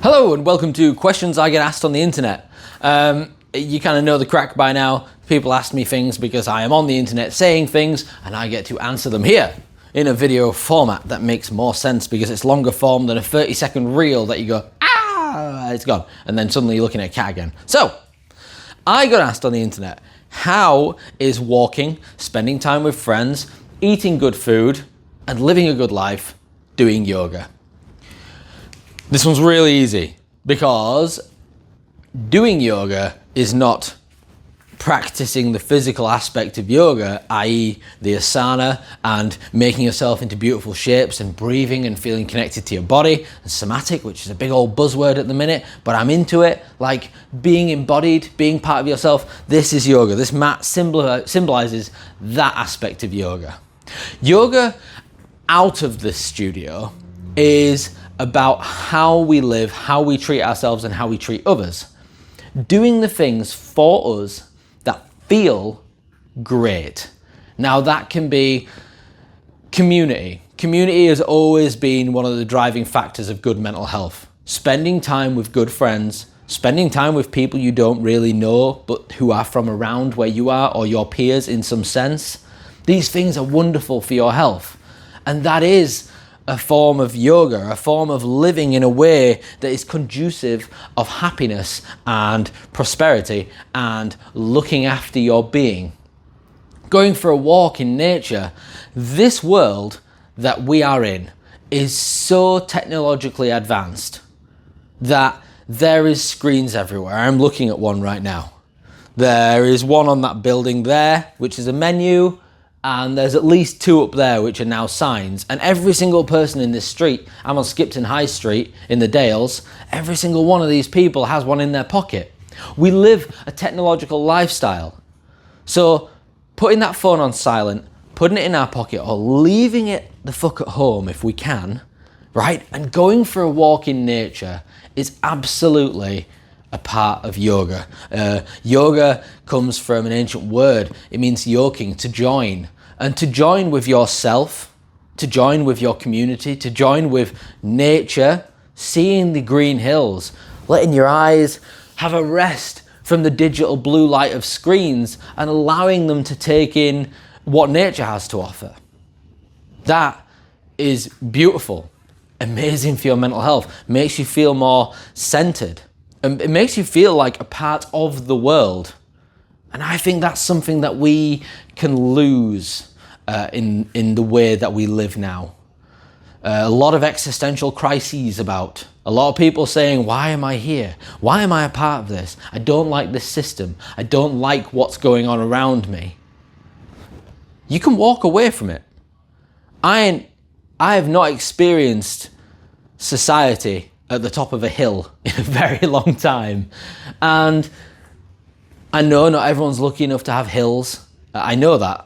Hello and welcome to Questions I Get Asked on the Internet. You kind of know the crack by now. People ask me things because I am on the internet saying things and I get to answer them here in a video format that makes more sense because it's longer form than a 30-second reel that you go, it's gone, and then suddenly you're looking at a cat again. So, I got asked on the internet, how is walking, spending time with friends, eating good food, and living a good life doing yoga? This one's really easy because doing yoga is not practicing the physical aspect of yoga, i.e. the asana and making yourself into beautiful shapes and breathing and feeling connected to your body, and somatic, which is a big old buzzword at the minute, but I'm into it, like being embodied, being part of yourself. This is yoga. This mat symbolizes that aspect of yoga. Yoga out of this studio is about how we live, how we treat ourselves, and how we treat others. Doing the things for us that feel great. Now that can be community. Community has always been one of the driving factors of good mental health. Spending time with good friends, spending time with people you don't really know, but who are from around where you are or your peers in some sense. These things are wonderful for your health. And that is a form of yoga, a form of living in a way that is conducive of happiness and prosperity and looking after your being. Going for a walk in nature, this world that we are in is so technologically advanced that there is screens everywhere. I'm looking at one right now. There is one on that building there, which is a menu, and there's at least two up there which are now signs. And every single person in this street, I'm on Skipton High Street in the Dales, every single one of these people has one in their pocket. We live a technological lifestyle. So putting that phone on silent, putting it in our pocket, or leaving it the fuck at home if we can, right? And going for a walk in nature is absolutely a part of yoga. Yoga comes from an ancient word. It means yoking, to join. And to join with yourself, to join with your community, to join with nature, seeing the green hills, letting your eyes have a rest from the digital blue light of screens and allowing them to take in what nature has to offer. That is beautiful, amazing for your mental health, makes you feel more centered. And it makes you feel like a part of the world. And I think that's something that we can lose in the way that we live now. A lot of existential crises about. A lot of people saying, why am I here? Why am I a part of this? I don't like this system. I don't like what's going on around me. You can walk away from it. I have not experienced society at the top of a hill in a very long time. And I know not everyone's lucky enough to have hills. I know that.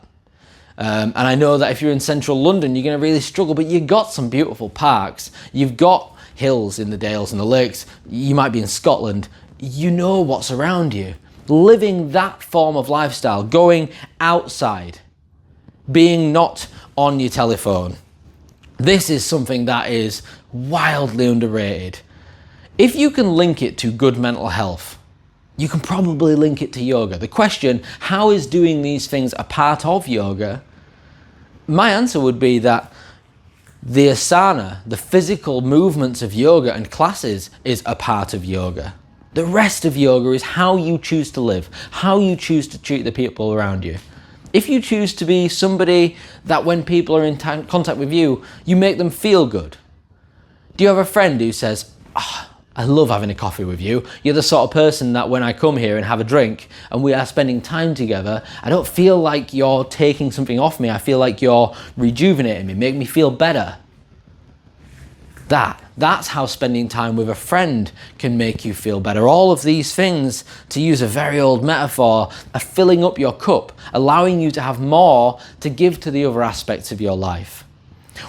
And I know that if you're in central London, you're going to really struggle, but you've got some beautiful parks. You've got hills in the Dales and the lakes. You might be in Scotland. You know what's around you. Living that form of lifestyle, going outside, being not on your telephone. This is something that is wildly underrated. If you can link it to good mental health, you can probably link it to yoga. The question, how is doing these things a part of yoga? My answer would be that the asana, the physical movements of yoga and classes, is a part of yoga. The rest of yoga is how you choose to live, how you choose to treat the people around you. If you choose to be somebody that when people are in contact with you, you make them feel good. Do you have a friend who says, I love having a coffee with you. You're the sort of person that when I come here and have a drink and we are spending time together, I don't feel like you're taking something off me. I feel like you're rejuvenating me, make me feel better. That's how spending time with a friend can make you feel better. All of these things, to use a very old metaphor, are filling up your cup, allowing you to have more to give to the other aspects of your life.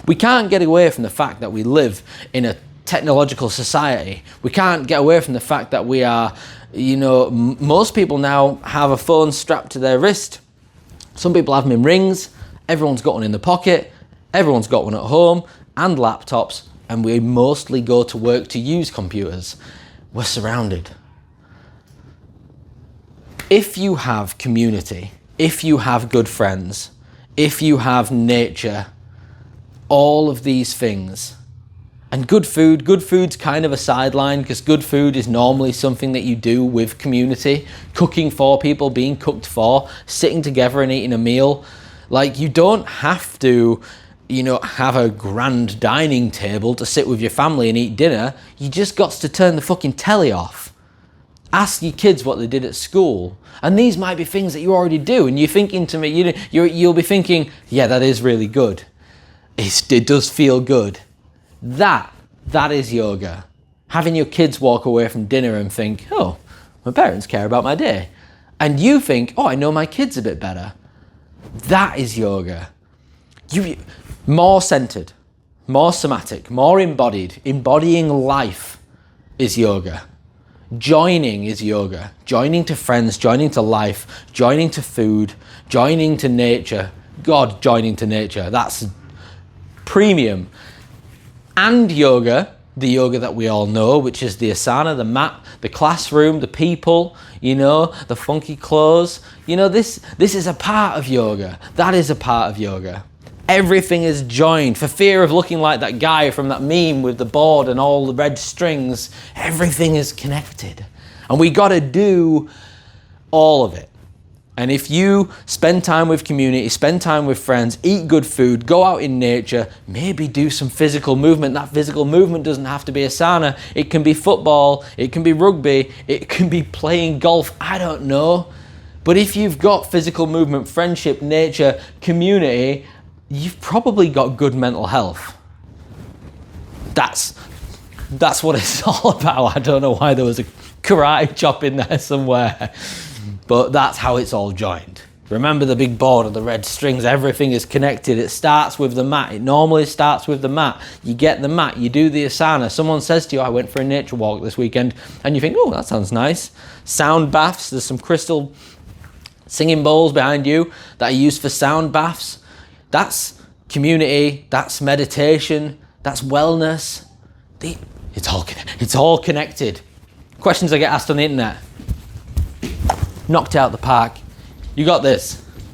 We can't get away from the fact that we live in a technological society. We can't get away from the fact that we are, most people now have a phone strapped to their wrist. Some people have them in rings. Everyone's got one in the pocket. Everyone's got one at home, and laptops. and we mostly go to work to use computers, we're surrounded. If you have community, if you have good friends, if you have nature, all of these things, and good food's kind of a sideline because good food is normally something that you do with community, cooking for people, being cooked for, sitting together and eating a meal. Like, you don't have to, have a grand dining table to sit with your family and eat dinner. You just got to turn the fucking telly off. Ask your kids what they did at school. And these might be things that you already do. And you're thinking to me, you'll be thinking, yeah, that is really good. It does feel good. That is yoga. Having your kids walk away from dinner and think, oh, my parents care about my day. And you think, oh, I know my kids a bit better. That is yoga. More centered, more somatic, more embodied. Embodying life is yoga. Joining is yoga. Joining to friends, joining to life, joining to food, joining to nature. God, joining to nature. That's premium. And yoga, the yoga that we all know, which is the asana, the mat, the classroom, the people, the funky clothes. This is a part of yoga. That is a part of yoga. Everything is joined. For fear of looking like that guy from that meme with the board and all the red strings, everything is connected. And we got to do all of it. And if you spend time with community, spend time with friends, eat good food, go out in nature, maybe do some physical movement. That physical movement doesn't have to be asana. It can be football, it can be rugby, it can be playing golf, I don't know. But if you've got physical movement, friendship, nature, community, you've probably got good mental health. That's what it's all about. I don't know why there was a karate chop in there somewhere. But that's how it's all joined. Remember the big board of the red strings, everything is connected. It starts with the mat. It normally starts with the mat. You get the mat, you do the asana. Someone says to you, I went for a nature walk this weekend, and you think, oh, that sounds nice. Sound baths, there's some crystal singing bowls behind you that are used for sound baths. That's community, that's meditation, that's wellness. It's all connected. Questions I get asked on the internet. Knocked out the park. You got this.